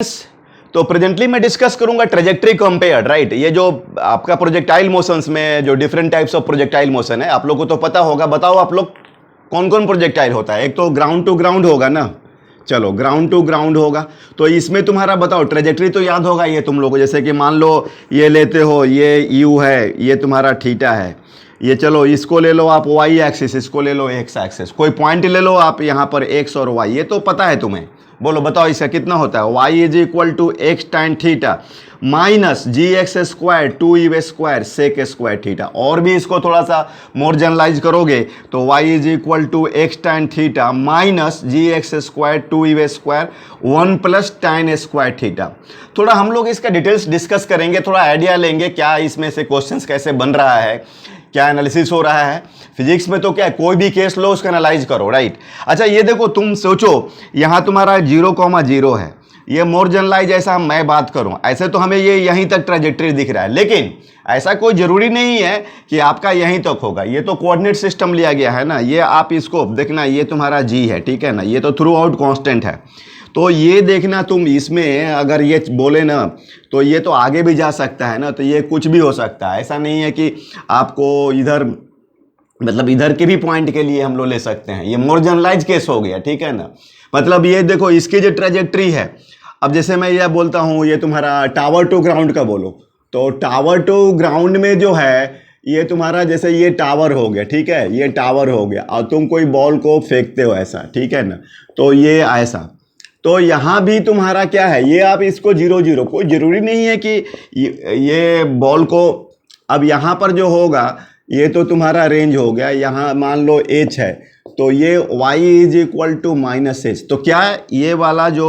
तो प्रेजेंटली मैं डिस्कस करूंगा ट्रेजेक्टरी कंपेयर्ड, राइट। ये जो आपका प्रोजेक्टाइल मोशंस में जो different types of projectile motion है, आप लोगों को तो पता होगा। बताओ आप लोग कौन कौन प्रोजेक्टाइल होता है। एक तो ग्राउंड टू ग्राउंड होगा ना, चलो ग्राउंड टू ग्राउंड होगा। तो इसमें तुम्हारा बताओ ट्रेजेक्टरी तो याद होगा ये तुम लोग। जैसे कि मान लो ये लेते हो, ये यू है, ये तुम्हारा थीटा है, ये चलो इसको ले लो आप वाई एक्सिस, इसको ले लो एक्स एक्सिस, कोई पॉइंट ले लो आप यहाँ पर एक्स और वाई, ये तो पता है तुम्हें। बोलो बताओ इसका कितना होता है। y is equal to x tan theta minus ji x square two E square sec square theta. और भी इसको थोड़ा सा मोर जनरलाइज करोगे तो y is equal to x tan theta minus ji x square two E square one plus tan square theta. थोड़ा हम लोग इसका डिटेल्स डिस्कस करेंगे, थोड़ा आइडिया लेंगे क्या इसमें से क्वेश्चंस कैसे बन रहा है, क्या एनालिसिस हो रहा है। फिजिक्स में तो क्या है, कोई भी केस लो उसका एनालाइज करो, राइट। अच्छा ये देखो, तुम सोचो यहाँ तुम्हारा 0,0 है, ये मोर जनरलाइज ऐसा मैं बात करूं, ऐसे तो हमें ये यहीं तक ट्रेजेक्टरी दिख रहा है, लेकिन ऐसा कोई जरूरी नहीं है कि आपका यहीं तक होगा। ये तो कोऑर्डिनेट सिस्टम लिया गया है ना, ये आप इसको देखना, ये तुम्हारा जी है, ठीक है ना, ये तो थ्रू आउट कॉन्स्टेंट है। तो ये देखना तुम, इसमें अगर ये बोले ना तो ये तो आगे भी जा सकता है ना, तो ये कुछ भी हो सकता है। ऐसा नहीं है कि आपको इधर मतलब इधर के भी पॉइंट के लिए हम लोग ले सकते हैं, ये मोर जनरलाइज केस हो गया, ठीक है ना। मतलब ये देखो इसकी जो ट्रेजेक्टरी है, अब जैसे मैं ये बोलता हूँ ये तुम्हारा टावर टू ग्राउंड का बोलो, तो टावर टू ग्राउंड में जो है ये तुम्हारा, जैसे ये टावर हो गया, ठीक है, ये टावर हो गया और तुम कोई बॉल को फेंकते हो ऐसा, ठीक है ना, तो ये ऐसा, तो यहाँ भी तुम्हारा क्या है, ये आप इसको 0,0, कोई ज़रूरी नहीं है कि ये बॉल को, अब यहाँ पर जो होगा ये तो तुम्हारा रेंज हो गया, यहाँ मान लो h है, तो ये y is equal to minus h. तो क्या ये वाला जो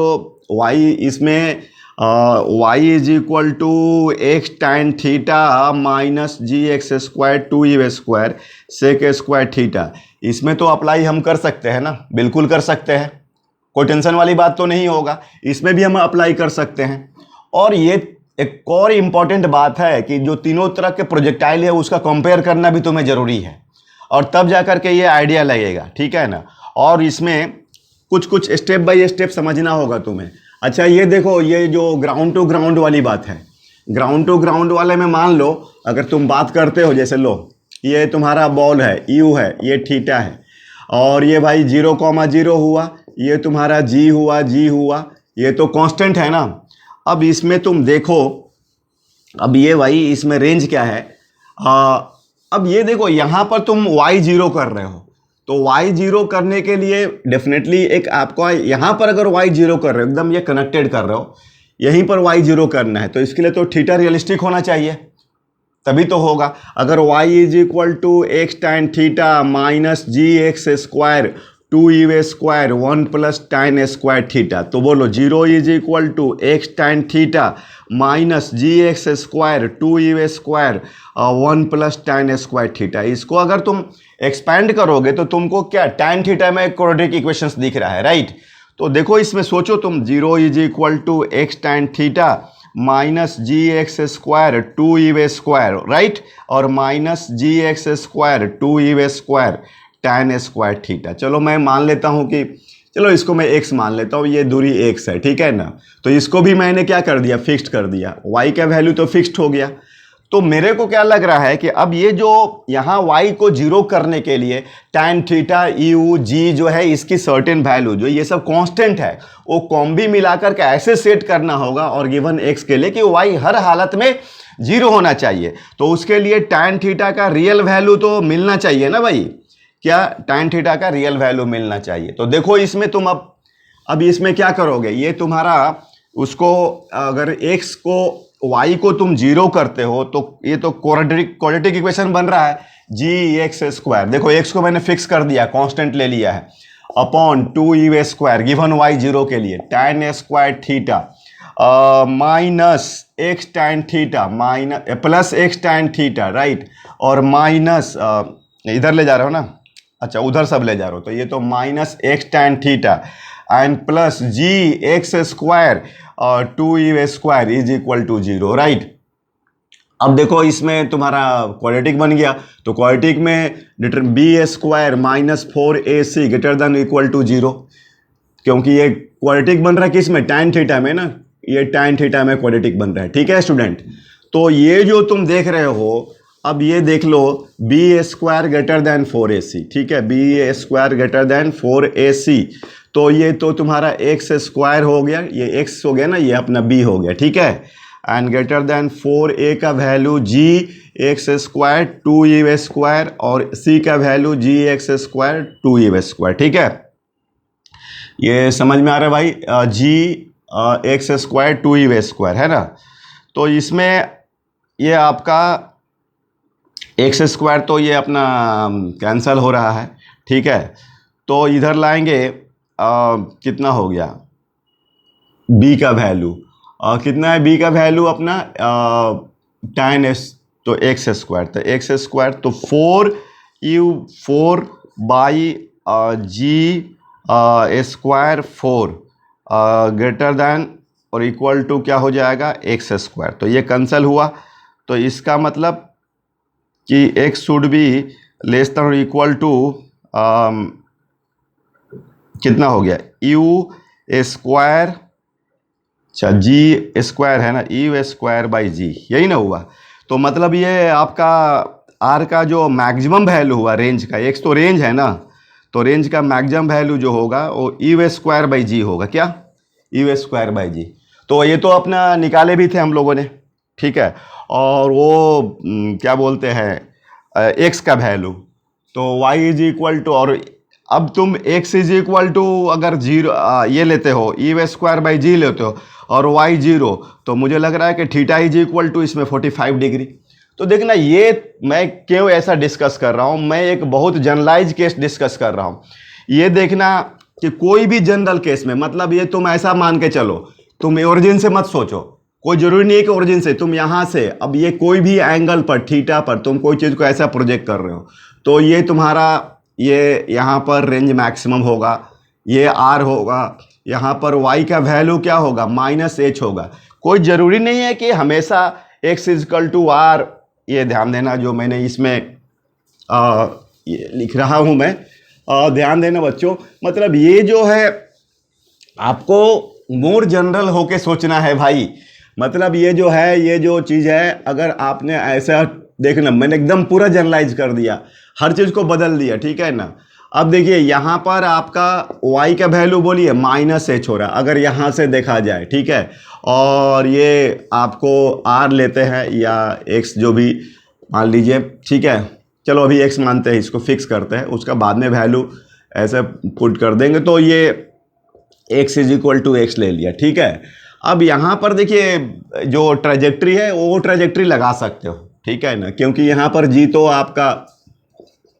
y, इसमें y is equal to x tan theta minus ji x square two E square sec square theta, इसमें तो अप्लाई हम कर सकते हैं ना, बिल्कुल कर सकते हैं, कोई टेंशन वाली बात तो नहीं होगा, इसमें भी हम अप्लाई कर सकते हैं। और ये एक और इम्पॉर्टेंट बात है कि जो तीनों तरह के प्रोजेक्टाइल है उसका कंपेयर करना भी तुम्हें ज़रूरी है, और तब जा कर के ये आइडिया लगेगा, ठीक है ना। और इसमें कुछ कुछ स्टेप बाय स्टेप समझना होगा तुम्हें। अच्छा ये देखो, ये जो ग्राउंड टू ग्राउंड वाली बात है, ग्राउंड टू ग्राउंड वाले में मान लो अगर तुम बात करते हो, जैसे लो ये तुम्हारा बॉल है, यू है, ये थीटा है, और ये भाई 0,0 हुआ, ये तुम्हारा जी हुआ, जी हुआ, ये तो कांस्टेंट है ना। अब इसमें तुम देखो, अब ये भाई इसमें रेंज क्या है, अब ये देखो यहाँ पर तुम y0 कर रहे हो, तो y0 करने के लिए डेफिनेटली एक आपको यहाँ पर अगर y0 कर रहे हो, एकदम ये कनेक्टेड कर रहे हो, यहीं पर y0 करना है, तो इसके लिए तो थीटा रियलिस्टिक होना चाहिए, तभी तो होगा। अगर y is equal to x tan theta minus ji x square two E square one plus tan square theta, तो बोलो 0 is equal to x tan theta minus ji x square two E square one plus tan square theta. इसको अगर तुम expand करोगे तो तुमको क्या टाइन थीटा में क्वाड्रेटिक इक्वेशंस दिख रहा है, राइट। तो देखो इसमें सोचो तुम, 0 is equal to x tan theta minus ji x square two E square, right, और माइनस जी एक्स स्क्वायर टू ई स्क्वायर tan स्क्वायर थीटा। चलो मैं मान लेता हूँ कि, चलो इसको मैं x मान लेता हूँ, ये दूरी x है, ठीक है ना। तो इसको भी मैंने क्या कर दिया, फिक्स्ड कर दिया, y का वैल्यू तो फिक्स्ड हो गया। तो मेरे को क्या लग रहा है कि अब ये जो यहाँ y को 0 करने के लिए tan थीटा यू जी जो है, इसकी सर्टेन वैल्यू जो ये सब कांस्टेंट है, वो कॉम्बी मिलाकर के ऐसे सेट करना होगा और गिवन x के लिए कि y हर हालत में 0 होना चाहिए। तो उसके लिए tan थीटा का रियल वैल्यू तो मिलना चाहिए ना भाई, क्या tan थीटा का रियल वैल्यू मिलना चाहिए। तो देखो इसमें तुम अब इसमें क्या करोगे, ये तुम्हारा उसको अगर x को y को तुम 0 करते हो तो ये तो क्वाड्रेटिक इक्वेशन बन रहा है, जी एक्स स्क्वायर, देखो x को मैंने फिक्स कर दिया, कांस्टेंट ले लिया है, upon two E square given y 0 के लिए tan square theta minus x tan theta minus plus x tan theta, right, और माइनस इधर ले जा रहे हो ना, अच्छा उधर सब ले जा रहे हो, तो ये तो minus x tan theta and plus g x square two E square is equal to 0, right. अब देखो इसमें तुम्हारा क्वाड्रेटिक बन गया, तो क्वाड्रेटिक में b square minus 4ac greater than equal to 0, क्योंकि ये क्वाड्रेटिक बन रहा है किस में, tan थीटा में ना, ये tan थीटा में क्वाड्रेटिक बन रहा है। ठीक है स्टूडेंट, तो ये जो तुम देख रहे हो, अब ये देख लो B square greater than 4ac। ठीक है, B square greater than 4ac, तो ये तो तुम्हारा एक्स स्क्वायर हो गया, ये एक्स हो गया ना, ये अपना बी हो गया। ठीक है, एंड ग्रेटर देन 4a का वैल्यू जी एक्स स्क्वायर 2e स्क्वायर और c का वैल्यू जी एक्स स्क्वायर 2e स्क्वायर। ठीक है, ये समझ में आ रहा है भाई, जी एक्स स्क्वायर 2e स्क्वायर है ना। तो इसमें ये आपका एक्स स्क्वायर तो ये अपना कैंसल हो रहा है। ठीक है, तो इधर लाएंगे कितना हो गया b का वैल्यू, कितना है b का वैल्यू अपना tan s, तो एक्स स्क्वायर, तो एक्स स्क्वायर तो 4 by g square 4 greater than और इक्वल टू क्या हो जाएगा एक्स स्क्वायर। तो ये कैंसल हुआ, तो इसका मतलब कि x should be less than और इक्वल टू कितना हो गया यू स्क्वायर, अच्छा जी स्क्वायर है ना, यू स्क्वायर बाई जी, यही ना हुआ। तो मतलब ये आपका r का जो मैक्सिमम वैल्यू हुआ रेंज का, x तो रेंज है ना, तो रेंज का मैक्सिमम वैल्यू जो होगा वो यू स्क्वायर बाई जी होगा। क्या, यू स्क्वायर बाई जी। तो ये तो अपना निकाले भी थे हम लोगों ने। ठीक है, और वो क्या बोलते हैं x का वैल्यू, तो y इज इक्वल टू, और अब तुम x इज इक्वल टू अगर जीरो ये लेते हो यू स्क्वायर बाई जी लेते हो और y जीरो, तो मुझे लग रहा है कि थीटा इज इक्वल टू इसमें 45 डिग्री। तो देखना ये मैं क्यों ऐसा डिस्कस कर रहा हूँ, मैं एक बहुत जनरलाइज केस डिस्कस कर रहा हूँ। ये देखना कि कोई भी जनरल केस में, मतलब ये तुम ऐसा मान के चलो, तुम ओरिजिन से मत सोचो, कोई जरूरी नहीं है कि ओरिजिन से, तुम यहाँ से अब ये कोई भी एंगल पर थीटा पर तुम कोई चीज़ को ऐसा प्रोजेक्ट कर रहे हो, तो ये तुम्हारा ये यहाँ पर रेंज मैक्सिमम होगा, ये आर होगा, यहाँ पर वाई का वैल्यू क्या होगा -h होगा। कोई ज़रूरी नहीं है कि हमेशा x इजकल टू आर, ये ध्यान देना जो मैंने इसमें ये लिख रहा हूँ मैं, ध्यान देना बच्चों, मतलब ये जो है आपको मोर जनरल होके सोचना है भाई। मतलब ये जो है, ये जो चीज़ है, अगर आपने ऐसा देखना, मैंने एकदम पूरा जनरलाइज कर दिया, हर चीज़ को बदल दिया। ठीक है ना, अब देखिए यहाँ पर आपका y का वैल्यू बोलिए -h हो रहा है अगर यहाँ से देखा जाए। ठीक है, और ये आपको r लेते हैं या x जो भी मान लीजिए। ठीक है, चलो अभी x मानते हैं, इसको फिक्स करते हैं, उसका बाद में वैल्यू ऐसे पुट कर देंगे, तो ये x is equal to x ले लिया। ठीक है, अब यहाँ पर देखिए जो ट्रेजेक्ट्री है वो ट्रेजेक्ट्री लगा सकते हो। ठीक है ना, क्योंकि यहाँ पर जी तो आपका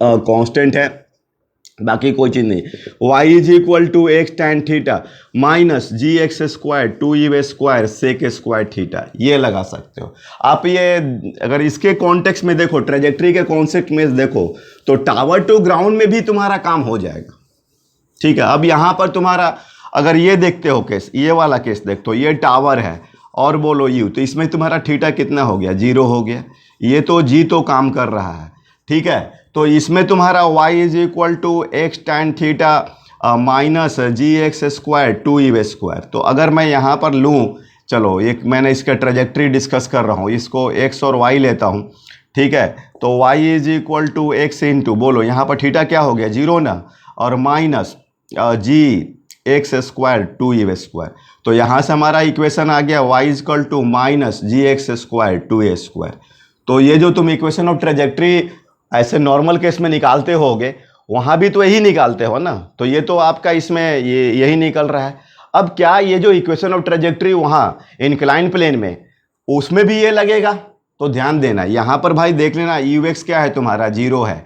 कांस्टेंट है, बाकी कोई चीज़ नहीं। y is equal to x tan theta minus ji x square 2e square sec square theta, ये लगा सकते हो आप। ये अगर इसके कॉन्टेक्स्ट में देखो, ट्रेजेक्ट्री के कॉन्सेप्ट में देखो, तो टावर टू ग्राउंड में भी तुम्हारा काम हो जाएगा। ठीक है, अब यहाँ पर तुम्हारा अगर ये देखते हो केस, ये वाला केस देखते हो, ये टावर है और बोलो यू, तो इसमें तुम्हारा थीटा कितना हो गया, 0 हो गया। ये तो जी तो काम कर रहा है। ठीक है, तो इसमें तुम्हारा y is equal to x tan theta minus ji x square 2e square. तो अगर मैं यहाँ पर लूँ, चलो एक मैंने इसका ट्रेजेक्ट्री डिस्कस कर रहा हूँ, इसको x और y लेता हूँ। ठीक है, तो y is equal to x into, बोलो यहाँ पर थीटा क्या हो गया 0 ना, और माइनस जी एक्स स्क्वायर 2e स्क्वायर। तो यहाँ से हमारा इक्वेशन आ गया y is equal to minus ji x square 2a square. तो ये जो तुम इक्वेशन ऑफ ट्रेजेक्ट्री ऐसे नॉर्मल केस में निकालते होगे, वहाँ भी तो यही निकालते हो ना, तो ये तो आपका इसमें ये यही निकल रहा है। अब क्या ये जो इक्वेशन ऑफ ट्रेजेक्ट्री वहाँ इंक्लाइन प्लेन में, उसमें भी ये लगेगा? तो ध्यान देना, यहाँ पर भाई देख लेना, यू एक्स क्या है तुम्हारा 0 है,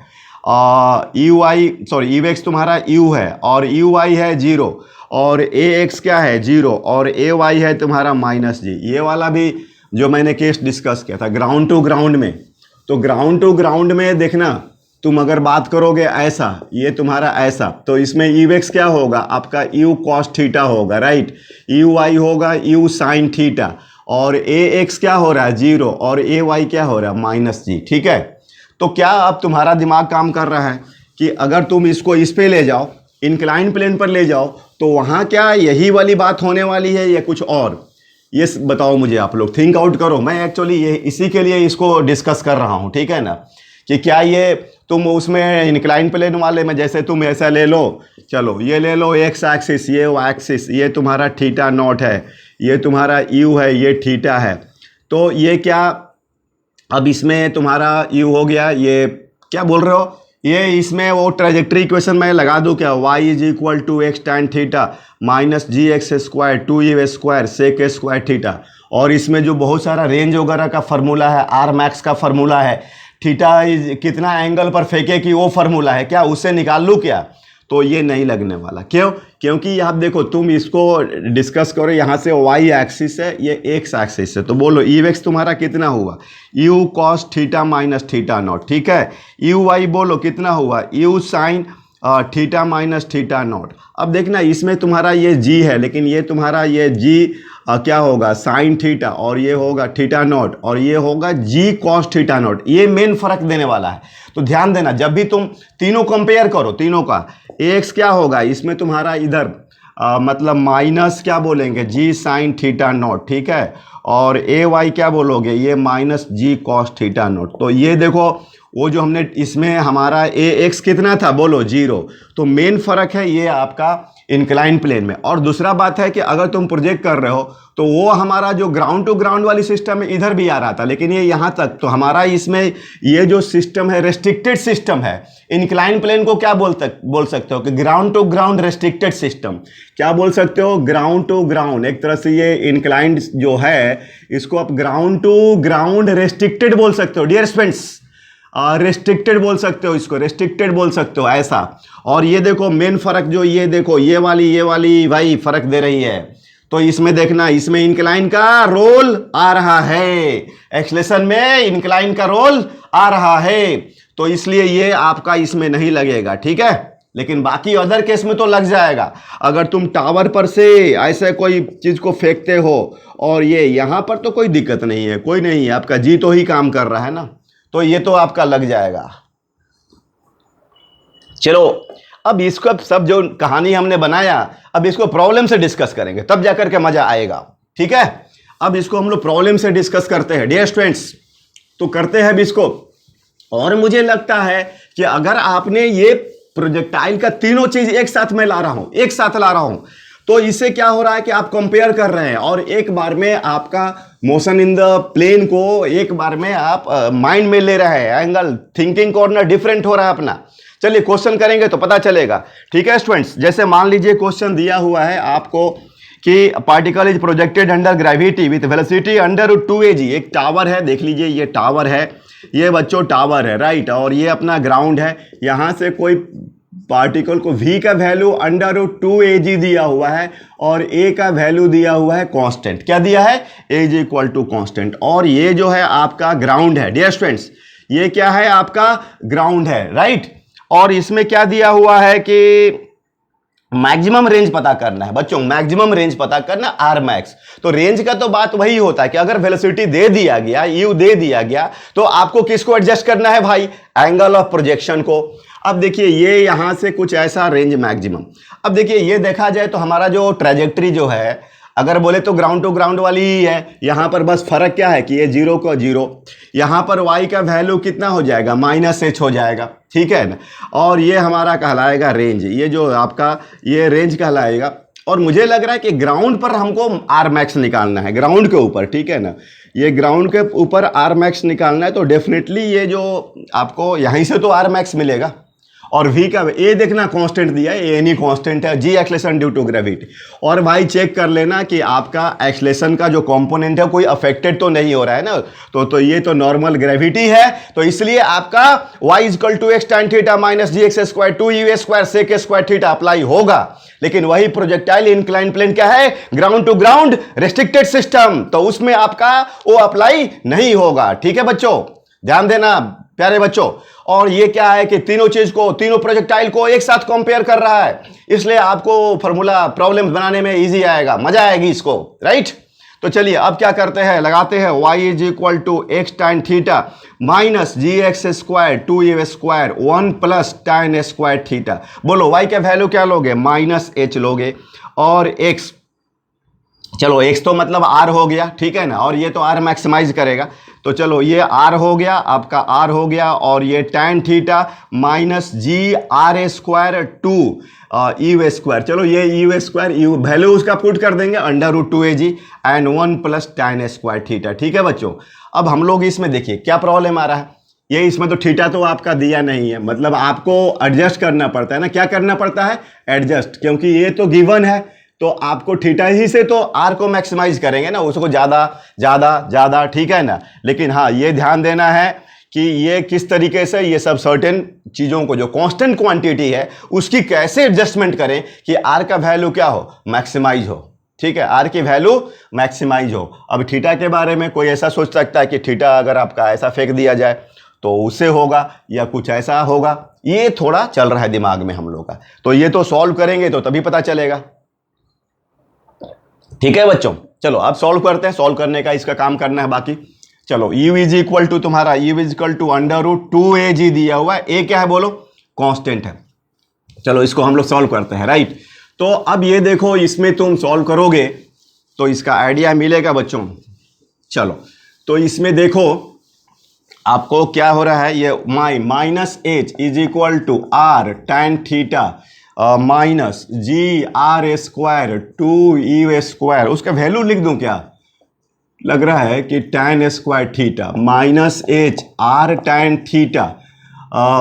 u y sorry u x तुम्हारा u है और यू वाई है 0, और ए एक्स क्या है 0 और ए वाई है तुम्हारा -g। ये वाला भी जो मैंने केस डिस्कस किया था ग्राउंड टू ग्राउंड में, तो ग्राउंड टू ग्राउंड में देखना, तुम अगर बात करोगे ऐसा, ये तुम्हारा ऐसा, तो इसमें यू एक्स क्या होगा आपका u cos थीटा होगा, राइट, यू वाई होगा u sin थीटा, और ए एक्स क्या हो रहा है 0 और ए वाई क्या हो रहा है -g। ठीक है, तो क्या अब तुम्हारा दिमाग काम कर रहा है कि अगर तुम इसको इस पे ले जाओ, इंक्लाइन प्लेन पर ले जाओ, तो वहाँ क्या यही वाली बात होने वाली है या कुछ और? ये बताओ मुझे, आप लोग थिंक आउट करो। मैं एक्चुअली ये इसी के लिए इसको डिस्कस कर रहा हूँ, ठीक है ना, कि क्या ये तुम उसमें इंक्लाइन प्लेन वाले में जैसे तुम ऐसा ले लो, चलो ये ले लो एक्स एक्सिस, ये एक्सिस, ये तुम्हारा थीटा नॉट है, ये तुम्हारा यू है, ये थीटा है, तो ये क्या, अब इसमें तुम्हारा यू हो गया, ये क्या बोल रहे हो, ये इसमें वो ट्रेजेक्ट्री इक्वेशन मैं लगा दूं क्या, y is equal to x tan theta minus ji x square two u square sec square theta, और इसमें जो बहुत सारा रेंज वगैरह का फार्मूला है, आर मैक्स का फार्मूला है, थीटा इज कितना एंगल पर फेंके कि वो फार्मूला है क्या, उससे निकाल लूँ क्या, तो ये नहीं लगने वाला। क्यों? क्योंकि यहाँ देखो तुम इसको डिस्कस करो, यहाँ से वाई एक्सिस है, ये एक्स एक्सिस है, तो बोलो यू एक्स तुम्हारा कितना हुआ, you cos theta minus theta not, ठीक है, यू वाई बोलो कितना हुआ, u sine theta minus theta not. अब देखना इसमें तुम्हारा ये जी है, लेकिन ये तुम्हारा ये जी क्या होगा, साइन थीटा, और ये होगा थीटा नॉट, और ये होगा जी कॉस थीटा नॉट। ये मेन फर्क देने वाला है, तो ध्यान देना जब भी तुम तीनों कंपेयर करो, तीनों का एक्स क्या होगा इसमें तुम्हारा इधर मतलब माइनस क्या बोलेंगे, जी साइन थीटा नॉट, ठीक है, और ए वाई क्या बोलोगे, ये minus g cos theta naught. तो ये देखो वो जो हमने इसमें हमारा ए एक्स कितना था, बोलो 0, तो मेन फर्क है ये आपका इंक्लाइन प्लेन में। और दूसरा बात है कि अगर तुम प्रोजेक्ट कर रहे हो तो वो हमारा जो ग्राउंड टू ग्राउंड वाली सिस्टम है इधर भी आ रहा था, लेकिन ये यहाँ तक, तो हमारा इसमें ये जो सिस्टम है रेस्ट्रिक्टेड सिस्टम है। इंक्लाइन प्लेन को क्या बोल सकते हो कि ground to ground restricted system, क्या बोल सकते हो, ग्राउंड टू ग्राउंड। एक तरह से ये इंक्लाइंड जो है इसको आप ग्राउंड टू ग्राउंड रेस्ट्रिक्टेड बोल सकते हो डियर फ्रेंड्स, रेस्ट्रिक्टेड बोल सकते हो, इसको रेस्ट्रिक्टेड बोल सकते हो ऐसा। और ये देखो मेन फर्क जो ये देखो ये वाली भाई फर्क दे रही है, तो इसमें देखना इसमें इंक्लाइन का रोल आ रहा है, एक्सलेशन में इंक्लाइन का रोल आ रहा है, तो इसलिए ये आपका इसमें नहीं लगेगा, ठीक है, लेकिन बाकी अदर केस में तो लग जाएगा। अगर तुम टावर पर से ऐसे कोई चीज को फेंकते हो और ये यहां पर तो कोई दिक्कत नहीं है, कोई नहीं है, आपका जी तो ही काम कर रहा है ना, तो ये तो आपका लग जाएगा। चलो अब इसको अब सब जो कहानी हमने बनाया, अब इसको प्रॉब्लम से डिस्कस करेंगे, तब जाकर के मजा आएगा, ठीक है। अब इसको हम लोग प्रॉब्लम से डिस्कस करते हैं डियर स्टूडेंट्स, तो करते हैं अब इसको। और मुझे लगता है कि अगर आपने ये प्रोजेक्टाइल का तीनों चीज एक साथ में ला रहा हूं, एक साथ ला रहा हूं, तो इससे क्या हो रहा है कि आप कंपेयर कर रहे हैं और एक बार में आपका मोशन इन द प्लेन को एक बार में आप माइंड में ले रहे हैं, एंगल थिंकिंग कॉर्नर डिफरेंट हो रहा है अपना। चलिए क्वेश्चन करेंगे तो पता चलेगा, ठीक है स्टूडेंट्स। जैसे मान लीजिए क्वेश्चन दिया हुआ है आपको कि particle is projected under gravity with velocity under 2 AG। एक टावर है, देख लीजिए ये टावर है, ये बच्चों टावर है, राइट, और ये अपना ग्राउंड है। यहां से कोई पार्टिकल को v का वैल्यू अंडर 2 AG दिया हुआ है और a का वैल्यू दिया हुआ है कांस्टेंट। क्या दिया है, एज इक्वल टू कांस्टेंट। और ये जो है आपका ग्राउंड है डियर स्टूडेंट्स, ये क्या है आपका ग्राउंड है, राइट। और इसमें क्या दिया हुआ है कि मैक्सिमम रेंज पता करना है बच्चों, मैक्सिमम रेंज पता करना आर मैक्स। तो रेंज का तो बात वही होता है कि अगर वेलोसिटी दे दिया गया, यू दे दिया गया, तो आपको किसको एडजस्ट करना है भाई, एंगल ऑफ प्रोजेक्शन को। अब देखिए ये यहां से कुछ ऐसा रेंज मैक्सिमम। अब देखिए ये देखा जाए तो हमारा जो ट्रेजेक्ट्री जो है, अगर बोले तो ग्राउंड टू ग्राउंड वाली ही है। यहां पर बस फर्क क्या है कि ये 0 को 0, यहां पर y का वैल्यू कितना हो जाएगा, -h हो जाएगा, ठीक है ना। और ये हमारा कहलाएगा रेंज, ये जो आपका ये रेंज कहलाएगा। और मुझे लग रहा है कि ग्राउंड पर हमको आर मैक्स निकालना है, ग्राउंड के ऊपर, ठीक है ना, ये ग्राउंड के ऊपर आर मैक्स निकालना है। तो डेफिनेटली ये जो आपको यहीं से तो आर मैक्स मिलेगा। और v का ए देखना कांस्टेंट दिया है, ए एनी कांस्टेंट है, जी एक्सलेशन ड्यू टू ग्रेविटी। और भाई चेक कर लेना कि आपका एक्सलेशन का जो कंपोनेंट है कोई अफेक्टेड तो नहीं हो रहा है ना, तो ये तो नॉर्मल ग्रेविटी है, तो इसलिए आपका y equal to x tan theta minus ji x square 2u square sec square theta apply होगा। लेकिन वही प्रोजेक्टाइल इंक्लाइन प्लेन क्या है, ground to ground restricted system, तो उसमें आपका वो अप्लाई नहीं होगा, ठीक है बच्चों, ध्यान देना प्यारे बच्चों। और ये क्या है कि तीनों चीज को, तीनों प्रोजेक्टाइल को एक साथ कंपेयर कर रहा है, इसलिए आपको फॉर्मूला प्रॉब्लम बनाने में इजी आएगा, मजा आएगी इसको, राइट। तो चलिए अब क्या करते हैं, लगाते हैं y is equal to x tan theta minus ji x square 2u square 1 plus tan square theta. बोलो y का वैल्यू क्या लोगे, -h लोगे, और x चलो x तो मतलब r हो गया, ठीक है ना, और ये तो r मैक्सिमाइज करेगा, तो चलो ये r हो गया, आपका r हो गया, और ये tan theta minus ji are square two u square, चलो ये यू स्क्वायर यू वैल्यू उसका पुट कर देंगे √2 and 1 plus tan square theta. ठीक है बच्चों, अब हम लोग इसमें देखिए क्या प्रॉब्लम आ रहा है, ये इसमें तो थीटा तो आपका दिया नहीं है, मतलब आपको एडजस्ट करना पड़ता है ना, क्या करना पड़ता है, एडजस्ट, क्योंकि ये तो गिवन है, तो आपको थीटा ही से तो आर को मैक्सिमाइज करेंगे ना, उसको ज्यादा ज्यादा ज्यादा, ठीक है ना। लेकिन हाँ ये ध्यान देना है कि ये किस तरीके से ये सब सर्टेन चीजों को जो कांस्टेंट क्वांटिटी है उसकी कैसे एडजस्टमेंट करें कि आर का वैल्यू क्या हो, मैक्सिमाइज हो। ठीक है, आर की वैल्यू मैक्सिमाइज हो। अब थीटा के बारे में कोई ऐसा सोच सकता है कि थीटा अगर आपका ऐसा फेंक दिया जाए तो उससे होगा या कुछ ऐसा होगा, ये थोड़ा चल रहा है दिमाग में हम लोग का, तो ये तो सॉल्व करेंगे तो तभी पता चलेगा। ठीक है बच्चों, चलो अब सॉल्व करते हैं, सॉल्व करने का इसका काम करना है बाकी। चलो u इज इक्वल टू तुम्हारा u is equal to √2ag दिया हुआ है, a क्या है बोलो, कांस्टेंट है। चलो इसको हम लोग सॉल्व करते हैं, राइट। तो अब ये देखो इसमें तुम सॉल्व करोगे तो इसका आइडिया मिलेगा बच्चों। चलो तो इसमें देखो आपको क्या हो रहा है, ये minus H is equal to are tan theta minus ji are square two u square, उसका वैल्यू लिख दूं क्या, लग रहा है कि tan square theta minus H R tan theta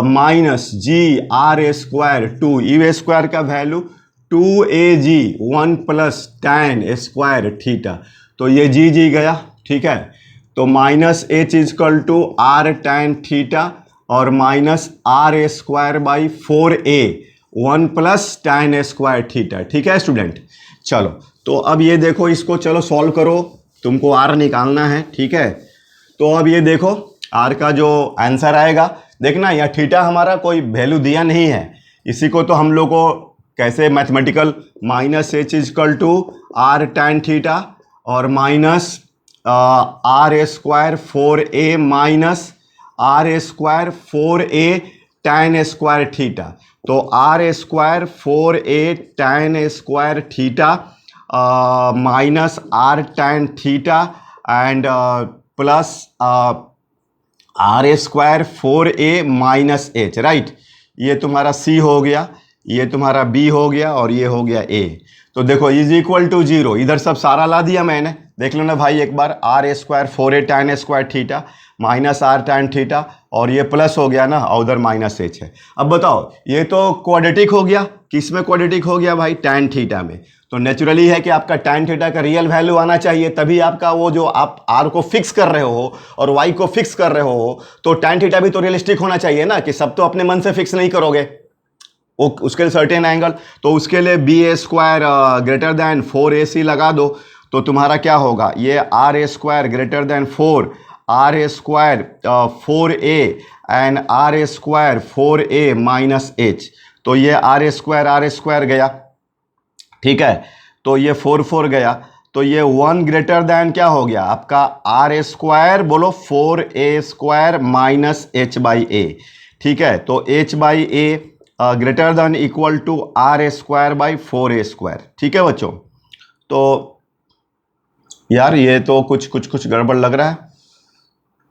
minus ji are square two u square का value 2ag 1 plus tan square theta, तो ये जी गया, ठीक है। तो minus H is equal to are tan theta और minus R square by 4a 1 plus tan square theta, ठीक है स्टूडेंट। चलो तो अब ये देखो इसको चलो सॉल्व करो, तुमको आर निकालना है, ठीक है। तो अब ये देखो आर का जो आंसर आएगा, देखना यह थीटा हमारा कोई वैल्यू दिया नहीं है, इसी को तो हम लोग को कैसे mathematical minus H is equal to are tan theta और minus R square 4a minus R square 4a tan square theta, तो R square 4a tan square theta minus R tan theta and plus R square 4a minus H, right. ये तुम्हारा c हो गया, ये तुम्हारा b हो गया और ये हो गया a। तो देखो इज इक्वल टू 0, इधर सब सारा ला दिया मैंने, देख लो ना भाई एक बार, R square 4a tan square theta minus R tan theta और ये प्लस हो गया ना, और उधर माइनस एच है। अब बताओ ये तो क्वाड्रेटिक हो गया, किस में क्वाड्रेटिक हो गया भाई, टैन थीटा में। तो नेचुरली है कि आपका टैन थीटा का रियल वैल्यू आना चाहिए, तभी आपका वो जो आप आर को फिक्स कर रहे हो और वाई को फिक्स कर रहे हो, तो टैन थीटा भी तो रियलिस्टिक होना चाहिए ना, कि सब तो अपने मन से फिक्स नहीं करोगे, वो उसके लिए सर्टेन एंगल, तो उसके लिए B square greater then 4ac लगा दो, तो तुम्हारा क्या होगा, ये r square greater than 4 r square 4a and r square 4a minus h, तो ये आर स्क्वायर गया, ठीक है। तो ये 4 गया, तो ये 1 ग्रेटर दैन क्या हो गया आपका आर स्क्वायर, बोलो 4a square minus H by A, ठीक है। तो h by A greater than equal to R square by 4a square, ठीक है बच्चों। तो यार ये तो कुछ गड़बड़ लग रहा है,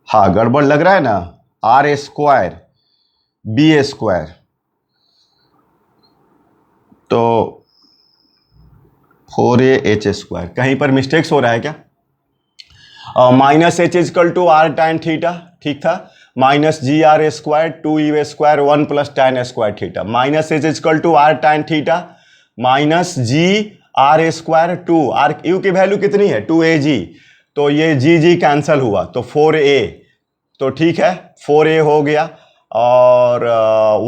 हाँ गड़बड़ लग रहा है ना, आर स्क्वायर बी स्क्वायर, तो 4a स्क्वायर, कहीं पर मिस्टेक्स हो रहा है क्या, minus H is equal to are tan theta, ठीक था, minus ji are square 2u square 1 plus tan square theta, minus H is equal to are tan theta minus ji are square 2 r u की value कितनी है 2ag, तो ये जी cancel हुआ तो 4a, तो ठीक है 4a हो गया और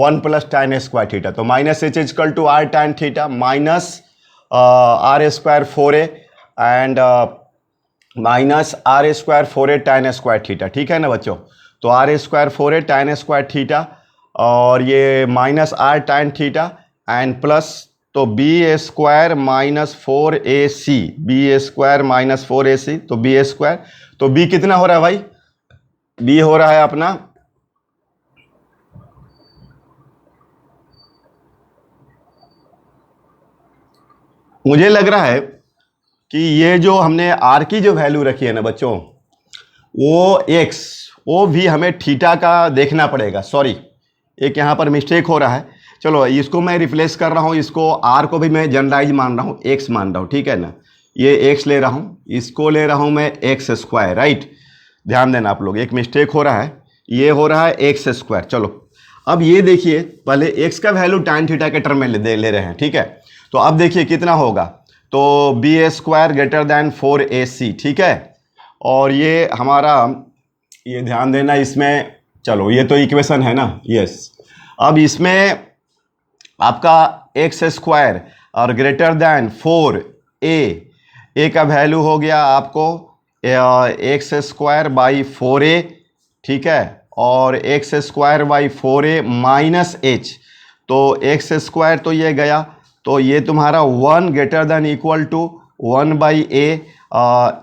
1 प्लस टैन स्क्वायर थीटा, तो minus H is equal to are tan theta minus R square 4a and minus R square 4a tan square theta, ठीक है ना बच्चों। तो R square 4a tan square theta और ये minus R tan theta and plus, तो B square minus 4ac, B square minus 4ac, तो B square, तो बी कितना हो रहा है भाई, बी हो रहा है अपना मुझे लग रहा है कि ये जो हमने आर की जो वैल्यू रखी है ना बच्चों, वो एक्स, वो भी हमें थीटा का देखना पड़ेगा। सॉरी, एक यहाँ पर मिस्टेक हो रहा है। चलो इसको मैं रिप्लेस कर रहा हूँ, इसको आर को भी मैं जनरलाइज मान रहा हूँ, एक्स मान रहा हूँ, ठीक है ना। ये एक्स ले रहा हूँ, इसको ले रहा हूँ मैं एक्स स्क्वायर, राइट। ध्यान देना आप लोग, एक मिस्टेक हो रहा है, ये हो रहा है एक्स स्क्वायर। चलो अब ये देखिए, पहले एक्स का वैल्यू tan थीटा के टर्म में ले रहे हैं, ठीक है। तो अब देखिए कितना होगा, तो बी ए स्क्वायर ग्रेटर दैन 4ac, ठीक है। और ये हमारा, ये ध्यान देना इसमें, चलो ये तो इक्वेशन है ना, यस। अब इसमें आपका एक्स स्क्वायर और ग्रेटर दैन 4a का वैल्यू हो गया आपको एक्स स्क्वायर बाई 4a, ठीक है। और x square by 4a minus h, तो एक्स स्क्वायर तो ये गया, तो ये तुम्हारा 1 greater than equal to 1 by a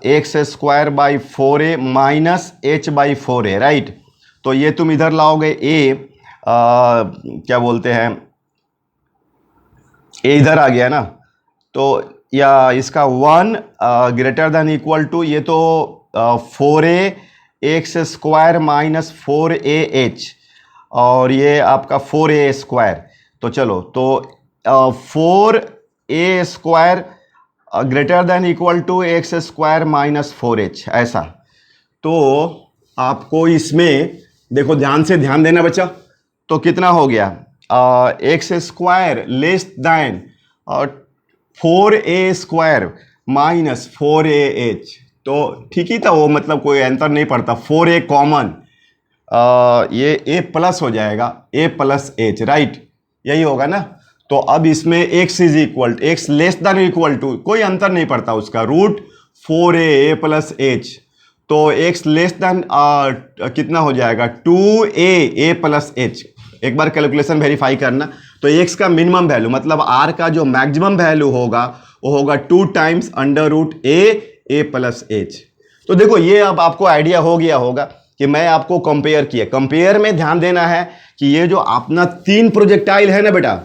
x square by 4a minus H by 4a, right. तो ये तुम इधर लाओगे ए, क्या बोलते हैं, ए इधर आ गया ना, तो या इसका 1 ग्रेटर दैन इक्वल टू, ये तो 4a x square minus 4a h, और ये आपका 4a स्क्वायर। तो चलो, तो 4a square greater than equal to x square minus 4h, ऐसा। तो आपको इसमें देखो, ध्यान देना बच्चा, तो कितना हो गया, x square less than 4a square minus 4ah, तो ठीक ही था वो, मतलब कोई अंतर नहीं पड़ता। 4a कॉमन, ये a प्लस हो जाएगा, a प्लस h, राइट, यही होगा ना। तो अब इसमें x is equal, x less than equal to, कोई अंतर नहीं पड़ता उसका, रूट 4a प्लस h, तो x लेस दैन कितना हो जाएगा, 2a प्लस h। एक बार कैलकुलेशन वेरीफाई करना, तो x का मिनिमम वैल्यू मतलब r का जो मैक्सिमम वैल्यू होगा वो होगा 2 times under root a plus h। तो देखो, ये अब आपको आइडिया हो गया होगा कि मैं आपको कंपेयर किया। कंपेयर में ध्यान देना है कि ये जो अपना 3 प्रोजेक्टाइल है ना बेटा,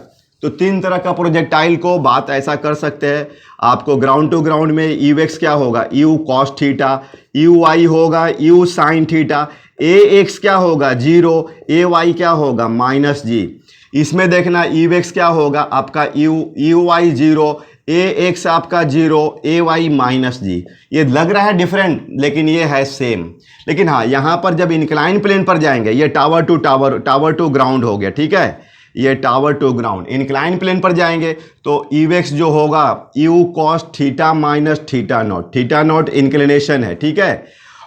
तो 3 तरह का प्रोजेक्टाइल को बात ऐसा कर सकते हैं। आपको ग्राउंड टू ग्राउंड में यू एक्स क्या होगा, you cos theta, you Y होगा you sine theta, A x क्या होगा 0, ए वाई क्या होगा माइनस जी। इसमें देखना यू एक्स क्या होगा आपका यू वाई 0, ए एक्स आपका 0, ए वाई माइनस जी। ये लग रहा है डिफरेंट, लेकिन ये है सेम। लेकिन हाँ, यहाँ पर जब इंक्लाइन प्लेन पर जाएंगे, ये टावर टू ग्राउंड हो गया, ठीक है, ये tower to ground. Incline plane पर जाएंगे तो यू एक्स जो होगा you cos theta minus theta naught, theta naught inclination है, ठीक है।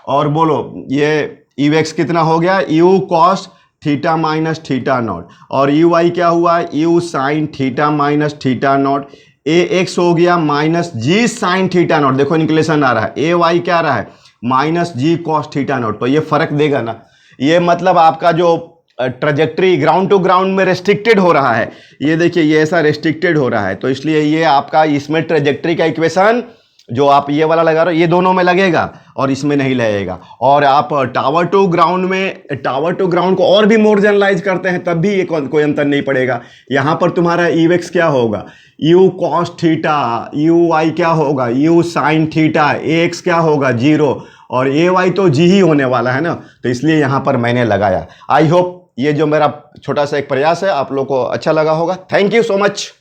और बोलो ये यू एक्स कितना हो गया, u cos theta minus theta naught, और यू वाई क्या हुआ, u sine theta minus theta naught, a x हो गया minus g sine theta naught. देखो इंक्लेशन आ रहा है, ए वाई क्या आ रहा है minus g cos theta naught. तो ये फर्क देगा ना, ये मतलब आपका जो ट्रजेक्ट्री ग्राउंड टू ग्राउंड में रेस्ट्रिक्टेड हो रहा है, ये देखिए ये ऐसा रेस्ट्रिक्टेड हो रहा है, तो इसलिए ये आपका इसमें ट्रजेक्ट्री का इक्वेशन जो आप ये वाला लगा रहे हो, ये दोनों में लगेगा और इसमें नहीं लगेगा। और आप टावर टू ग्राउंड में, टावर टू ग्राउंड को और भी मोर जनरलाइज करते हैं, तब भी ये कोई अंतर नहीं पड़ेगा। यहाँ पर तुम्हारा यू एक्स क्या होगा, you cos theta, you y क्या होगा you sine theta, A x क्या होगा 0, और ए वाई तो जी ही होने वाला है ना, तो इसलिए यहाँ पर मैंने लगाया। आई होप ये जो मेरा छोटा सा एक प्रयास है आप लोग को अच्छा लगा होगा। Thank you so much.